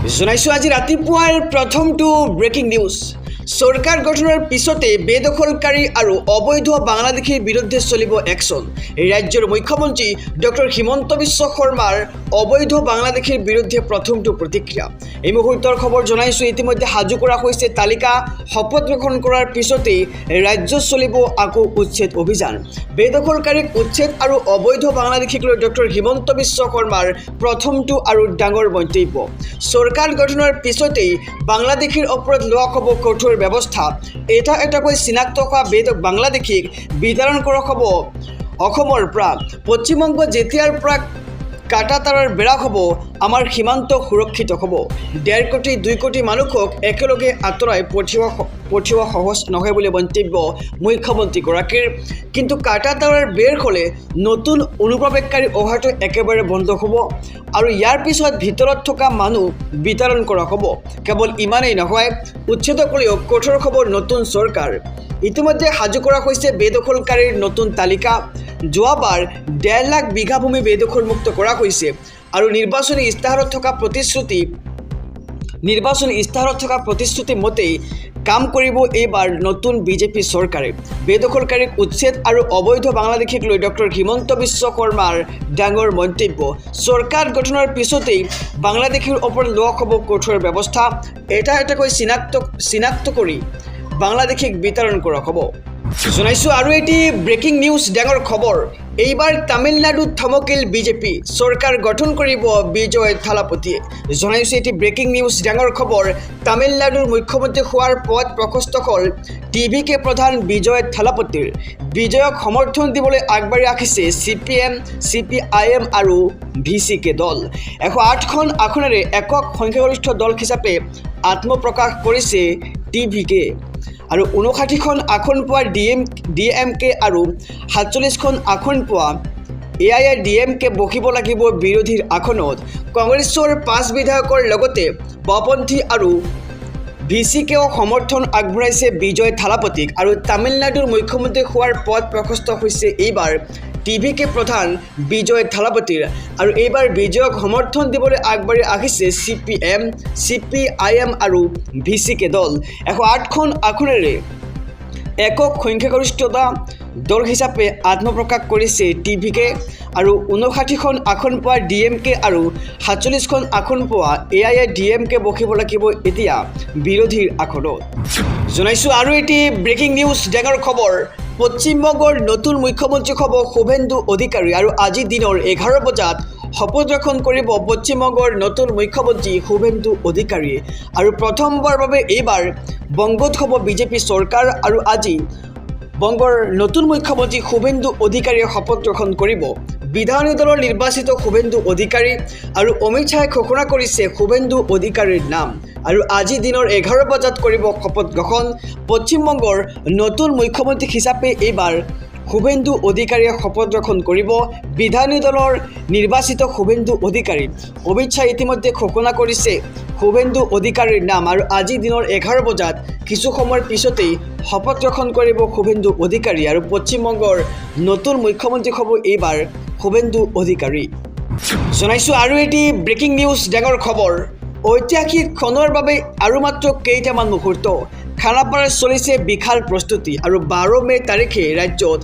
জনাইছো আজি ৰাতিপুৱাৰ প্ৰথমটো ব্ৰেকিং নিউজ। চৰকাৰ গঠনৰ পিছতে বেদখলকাৰী আৰু অবৈধ বাংলাদেশীৰ বিৰুদ্ধে চলিব একশ্যন। ৰাজ্যৰ মুখ্যমন্ত্ৰী ডক্টৰ হিমন্ত বিশ্ব শৰ্মাৰ অবৈধ বাংলাদেশীৰ বিৰুদ্ধে প্ৰথমটো প্ৰতিক্ৰিয়া। এই মুহূৰ্তৰ খবৰ জনাইছো। ইতিমধ্যে সাজু কৰা হৈছে তালিকা। শপত গ্ৰহণ কৰাৰ পিছতেই ৰাজ্যত চলিব আকৌ উচ্ছেদ অভিযান। বেদখলকাৰীক উচ্ছেদ আৰু অবৈধ বাংলাদেশীক লৈ ডক্টৰ হিমন্ত বিশ্ব শৰ্মাৰ প্ৰথমটো আৰু ডাঙৰ মন্তব্য। চৰকাৰ গঠনৰ পিছতেই বাংলাদেশীৰ ওপৰত লোৱা হ'ব কঠোৰ ব্যৱস্থা। এটা এটাকৈ চিনাক্ত হোৱা বাংলাদেশীক বিতৰণ কৰা হ'ব অসমৰ পৰা। পশ্চিমবংগ যেতিয়াৰ পৰা কাটাতাৰৰ বেৰা হ'ব, আমাৰ সীমান্ত সুৰক্ষিত হ'ব। 1.5 কোটি 2 কোটি মানুহক একেলগে আঁতৰাই পঠিওৱা সহজ নহয় বুলি মন্তব্য মুখ্যমন্ত্ৰীগৰাকীৰ। কিন্তু কাটাতাৰৰ বেৰ হ'লে নতুন অনুপ্ৰৱেশকাৰী অহাটো একেবাৰে বন্ধ হ'ব আৰু ইয়াৰ পিছত ভিতৰত থকা মানুহ বিতৰণ কৰা হ'ব। কেৱল ইমানেই নহয়, উচ্ছেদ কৰিও কঠোৰ হ'ব নতুন চৰকাৰ। ইতিমধ্যে সাজু কৰা হৈছে বেদখলকাৰীৰ নতুন তালিকা। যোৱাবাৰ 1.5 লাখ বিঘা ভূমি বেদখলমুক্ত কৰা হৈছে আৰু নিৰ্বাচনী ইস্তাহাৰত থকা প্ৰতিশ্ৰুতি মতেই কাম কৰিব এইবাৰ নতুন বিজেপি চৰকাৰে। বেদখলকাৰীক উচ্ছেদ আৰু অবৈধ বাংলাদেশীক লৈ ডক্টৰ হিমন্ত বিশ্ব শৰ্মাৰ ডাঙৰ মন্তব্য। চৰকাৰ গঠনৰ পিছতেই বাংলাদেশীৰ ওপৰত লোৱা হ'ব কঠোৰ ব্যৱস্থা। এটা এটাকৈ চিনাক্ত কৰি বাংলাদেশীক বিতৰণ কৰা হ'ব। জনাইছো আৰু এটি ব্ৰেকিং নিউজ, ডাঙৰ খবৰ। এইবাৰ তামিলনাডুত থমকিল বিজেপি, চৰকাৰ গঠন কৰিব বিজয় থালাপতিয়ে। জনাইছো এটি ব্ৰেকিং নিউজ, ডাঙৰ খবৰ। তামিলনাডুৰ মুখ্যমন্ত্ৰী হোৱাৰ পথ প্ৰশস্ত হ'ল টিভিকে প্ৰধান বিজয় থালাপতিৰ। বিজয়ক সমৰ্থন দিবলৈ আগবাঢ়ি আহিছে CPM, CPIM আৰু VCK দল। 108খন আসনেৰে একক সংখ্যাগৰিষ্ঠ দল হিচাপে আত্মপ্ৰকাশ কৰিছে টিভিকে আৰু 59খন আসন পোৱা DMK আৰু 47খন আসন পোৱা AIADMK বহিব লাগিব বিৰোধীৰ আসনত। কংগ্ৰেছৰ 5 বিধায়কৰ লগতে বাওঁপন্থী আৰু VCKও সমৰ্থন আগবঢ়াইছে বিজয় থালাপতিক আৰু তামিলনাডুৰ মুখ্যমন্ত্ৰী হোৱাৰ পথ প্ৰশস্ত হৈছে এইবাৰ টিভিকে প্ৰধান বিজয় থালাপতিৰ। আৰু এইবাৰ বিজয়ক সমৰ্থন দিবলৈ আগবাঢ়ি আহিছে CPM, CPIM আৰু VCK দল। 108খন আসনেৰে একক সংখ্যাগৰিষ্ঠতা দল হিচাপে আত্মপ্ৰকাশ কৰিছে টিভিকে আৰু 59খন আসন পোৱা DMK আৰু 47খন আসন পোৱা AIADMK বহিব লাগিব এতিয়া বিৰোধীৰ আসনত। জনাইছো আৰু এটি ব্ৰেকিং নিউজ, ডাঙৰ খবৰ। পশ্চিমবংগৰ নতুন মুখ্যমন্ত্ৰী হ'ব শুভেন্দু অধিকাৰী আৰু আজি দিনৰ 11 বজাত শপত গ্ৰহণ কৰিব পশ্চিমবংগৰ নতুন মুখ্যমন্ত্ৰী শুভেন্দু অধিকাৰীয়ে। আৰু প্ৰথমবাৰৰ বাবে এইবাৰ বংগত হ'ব বিজেপি চৰকাৰ আৰু আজি বংগৰ নতুন মুখ্যমন্ত্ৰী শুভেন্দু অধিকাৰীয়ে শপত গ্ৰহণ কৰিব। বিধায়িনী দলৰ নিৰ্বাচিত শুভেন্দু অধিকাৰী আৰু অমিত শ্বাহে ঘোষণা কৰিছে শুভেন্দু অধিকাৰীৰ নাম আৰু আজি দিনৰ 11 বজাত কৰিব শপত গ্ৰহণ। পশ্চিমবংগৰ নতুন মুখ্যমন্ত্ৰী হিচাপে এইবাৰ শুভেন্দু অধিকাৰীয়ে শপত গ্ৰহণ কৰিব। বিধায়িনী দলৰ নিৰ্বাচিত শুভেন্দু অধিকাৰী। অমিত শ্বাহে ইতিমধ্যে ঘোষণা কৰিছে শুভেন্দু অধিকাৰীৰ নাম আৰু আজি দিনৰ 11 বজাত কিছু সময়ৰ পিছতেই শপত গ্ৰহণ কৰিব শুভেন্দু অধিকাৰী আৰু পশ্চিমবংগৰ নতুন মুখ্যমন্ত্ৰী হ'ব এইবাৰ শুভেন্দু অধিকাৰী। জনাইছো আৰু এটি ব্ৰেকিং নিউজ, ডাঙৰ খবৰ। ঐতিহাসিক ক্ষণৰ বাবে আৰু মাত্ৰ কেইটামান মুহূৰ্ত। খানাপাৰাত চলিছে বিশাল প্ৰস্তুতি আৰু 12 মে তাৰিখে ৰাজ্যত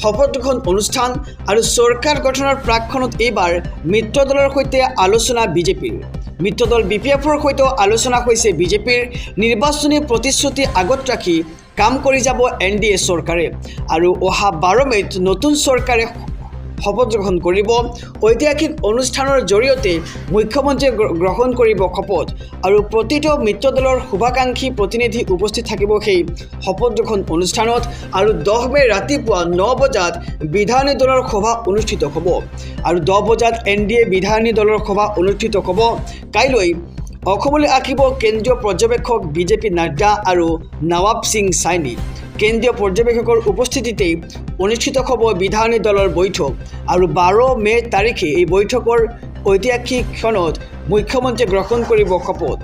শপত গ্ৰহণ অনুষ্ঠান আৰু চৰকাৰ গঠনৰ প্ৰাকক্ষণত এইবাৰ মিত্ৰ দলৰ সৈতে আলোচনা বিজেপিৰ। মিত্ৰ দল BPFৰ সৈতে আলোচনা হৈছে বিজেপিৰ। নিৰ্বাচনী প্ৰতিশ্ৰুতি আগত ৰাখি কাম কৰি যাব NDA চৰকাৰে আৰু অহা 12 মেত নতুন চৰকাৰে শপত গ্ৰহণ কৰিব। ঐতিহাসিক অনুষ্ঠানৰ জৰিয়তে মুখ্যমন্ত্ৰীয়ে গ্ৰহণ কৰিব শপত আৰু প্ৰতিটো মিত্ৰ দলৰ শুভাকাংক্ষী প্ৰতিনিধি উপস্থিত থাকিব সেই শপত গ্ৰহণ অনুষ্ঠানত। আৰু 10 মে ৰাতিপুৱা 9 বজাত বিধায়িনী দলৰ সভা অনুষ্ঠিত হ'ব আৰু 10 বজাত NDA বিধায়িনী দলৰ সভা অনুষ্ঠিত হ'ব। কাইলৈ অসমলৈ আহিব কেন্দ্ৰীয় পৰ্যবেক্ষক BJP নাড্ডা আৰু নৱাব সিং সাইনি। কেন্দ্ৰীয় পৰ্যবেক্ষকৰ উপস্থিতিতেই অনুষ্ঠিত হ'ব বিধায়িনী দলৰ বৈঠক আৰু 12 মে তাৰিখে এই বৈঠকৰ ঐতিহাসিক ক্ষণত মুখ্যমন্ত্ৰীয়ে গ্ৰহণ কৰিব শপত।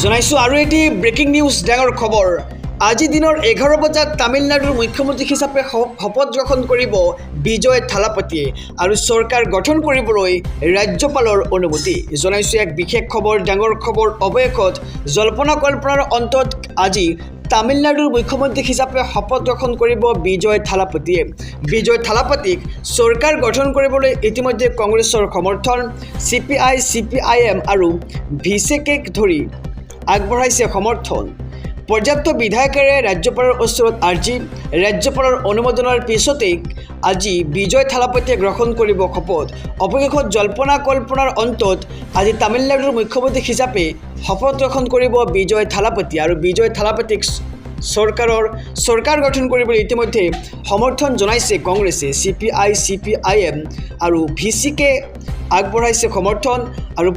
জনাইছো আৰু এটি ব্ৰেকিং নিউজ, ডাঙৰ খবৰ। আজি দিনৰ 11 বজাত তামিলনাডুৰ মুখ্যমন্ত্ৰী হিচাপে শপত গ্ৰহণ কৰিব বিজয় থালাপতিয়ে আৰু চৰকাৰ গঠন কৰিবলৈ ৰাজ্যপালৰ অনুমতি। জনাইছোঁ এক বিশেষ খবৰ, ডাঙৰ খবৰ। অৱশেষত জল্পনা কল্পনাৰ অন্তত আজি তামিলনাডুৰ মুখ্যমন্ত্ৰী হিচাপে শপত গ্ৰহণ কৰিব বিজয় থালাপতিয়ে। বিজয় থালাপতিক চৰকাৰ গঠন কৰিবলৈ ইতিমধ্যে কংগ্ৰেছৰ সমৰ্থন, CPI, CPIM আৰু ভিচেকেক ধৰি আগবঢ়াইছে সমৰ্থন। পৰ্যাপ্ত বিধায়কেৰে ৰাজ্যপালৰ ওচৰত আৰ্জি, ৰাজ্যপালৰ অনুমোদনৰ পিছতেই আজি বিজয় থালাপতিয়ে গ্ৰহণ কৰিব শপত। অৱশেষত জল্পনা কল্পনাৰ অন্তত আজি তামিলনাডুৰ মুখ্যমন্ত্ৰী হিচাপে শপত গ্ৰহণ কৰিব বিজয় থালাপতি আৰু বিজয় থালাপতিক চৰকাৰ গঠন কৰিবলৈ ইতিমধ্যে সমৰ্থন জনাইছে কংগ্ৰেছে। CPI, CPIM আৰু ভিচিকে আগবঢ়াইছে সমৰ্থন আৰু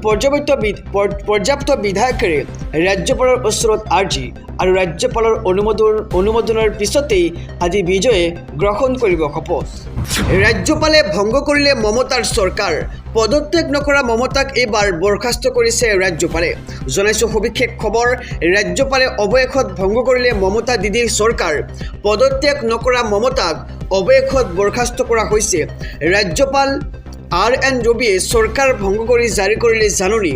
পৰ্যাপ্ত বিধায়কেৰে ৰাজ্যপালৰ ওচৰত আৰ্জি আৰু ৰাজ্যপালৰ অনুমোদনৰ পিছতেই আজি বিজয়ে গ্ৰহণ কৰিব শপত। ৰাজ্যপালে ভংগ কৰিলে মমতাৰ চৰকাৰ। পদত্যাগ নকৰা মমতাক এইবাৰ বৰ্খাস্ত কৰিছে ৰাজ্যপালে। জনাইছোঁ সবিশেষ খবৰ। ৰাজ্যপালে অৱশেষত ভংগ কৰিলে মমতা দিদিৰ চৰকাৰ। পদত্যাগ নকৰা মমতাক অৱশেষত বৰ্খাস্ত কৰা হৈছে। ৰাজ্যপাল RN ৰবিয়ে চৰকাৰ ভংগ কৰি জাৰি কৰিলে জাননী।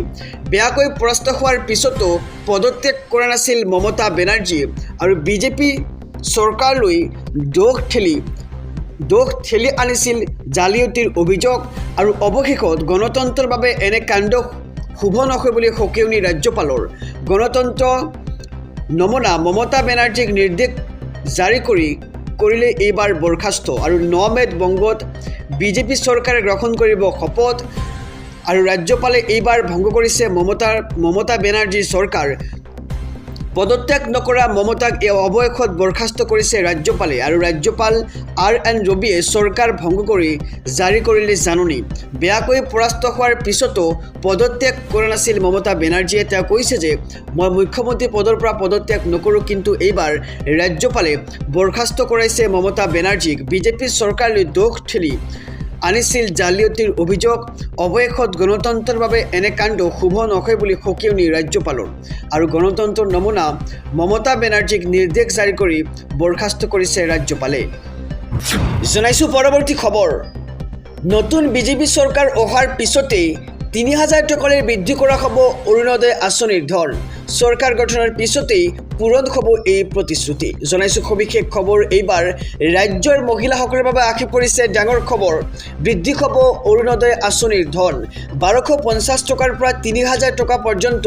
বেয়াকৈ পৰাস্ত হোৱাৰ পিছতো পদত্যাগ কৰা নাছিল মমতা বেনাৰ্জীয়ে আৰু বিজেপি চৰকাৰলৈ দোষ ঠেলি আনিছিল জালিয়াতিৰ অভিযোগ আৰু অৱশেষত গণতন্ত্ৰৰ বাবে এনে কাণ্ড শুভ নহয় বুলি সকিয়নি ৰাজ্যপালৰ। গণতন্ত্ৰ নমনা মমতা বেনাৰ্জীক নিৰ্দেশ জাৰি কৰিলে এইবাৰ বৰ্খাস্ত আৰু 9 মে'ত বংগত বিজেপি চৰকাৰে গ্ৰহণ কৰিব শপত আৰু ৰাজ্যপালে এইবাৰ ভংগ কৰিছে মমতা বেনাৰ্জীৰ চৰকাৰ। পদত্যাগ নকৰা মমতাক অৱশেষত বৰ্খাস্ত কৰিছে ৰাজ্যপালে আৰু ৰাজ্যপাল RN ৰবিয়ে চৰকাৰ ভংগ কৰি জাৰি কৰিলে জাননী। বেয়াকৈ পৰাস্ত হোৱাৰ পিছতো পদত্যাগ কৰা নাছিল মমতা বেনাৰ্জীয়ে। তেওঁ কৈছে যে মই মুখ্যমন্ত্ৰী পদৰ পৰা পদত্যাগ নকৰোঁ, কিন্তু এইবাৰ ৰাজ্যপালে বৰ্খাস্ত কৰাইছে মমতা বেনাৰ্জীক। বিজেপি চৰকাৰলৈ দোষ ঠেলি আনিছিল জালিয়াতিৰ অভিযোগ। অৱশেষত গণতন্ত্ৰৰ বাবে এনে কাণ্ড শুভ নহয় বুলি সকিয়নি ৰাজ্যপালৰ আৰু গণতন্ত্ৰৰ নমুনা মমতা বেনাৰ্জীক নিৰ্দেশ জাৰি কৰি বৰ্খাস্ত কৰিছে ৰাজ্যপালে। জনাইছোঁ পৰৱৰ্তী খবৰ। নতুন বিজেপি চৰকাৰ অহাৰ পিছতেই 3000 টকালৈ বৃদ্ধি কৰা হ'ব অৰুণোদয় আঁচনিৰ ধন। চৰকাৰ গঠনৰ পিছতেই পূৰণ হ'ব এই প্ৰতিশ্ৰুতি। জনাইছোঁ সবিশেষ খবৰ। এইবাৰ ৰাজ্যৰ মহিলাসকলৰ বাবে আহি পৰিছে ডাঙৰ খবৰ। বৃদ্ধি হ'ব অৰুণোদয় আঁচনিৰ ধন। 1250 টকাৰ পৰা 3000 টকা পৰ্যন্ত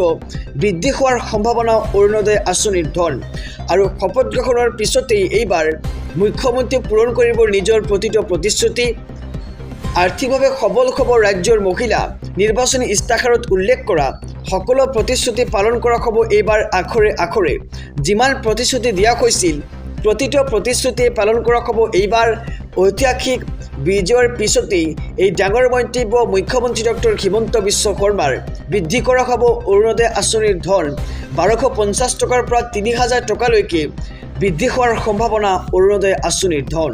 বৃদ্ধি হোৱাৰ সম্ভাৱনা অৰুণোদয় আঁচনিৰ ধন আৰু শপত গ্ৰহণৰ পিছতেই এইবাৰ মুখ্যমন্ত্ৰীয়ে পূৰণ কৰিব নিজৰ প্ৰতিটো প্ৰতিশ্ৰুতি। আৰ্থিকভাৱে সবল হ'ব ৰাজ্যৰ মহিলা। নিৰ্বাচনী ইস্তাহাৰত উল্লেখ কৰা সকলো প্ৰতিশ্ৰুতি পালন কৰা হ'ব এইবাৰ আখৰে আখৰে। যিমান প্ৰতিশ্ৰুতি দিয়া হৈছিল প্ৰতিটো প্ৰতিশ্ৰুতি পালন কৰা হ'ব এইবাৰ। ঐতিহাসিক বিজয়ৰ পিছতেই এই ডাঙৰ মন্তব্য মুখ্যমন্ত্ৰী ডক্টৰ হিমন্ত বিশ্ব শৰ্মাৰ। বৃদ্ধি কৰা হ'ব অৰুণোদয় আঁচনিৰ ধন। 1250 টকাৰ পৰা 3000 টকালৈকে বৃদ্ধি হোৱাৰ সম্ভাৱনা অৰুণোদয় আঁচনিৰ ধন।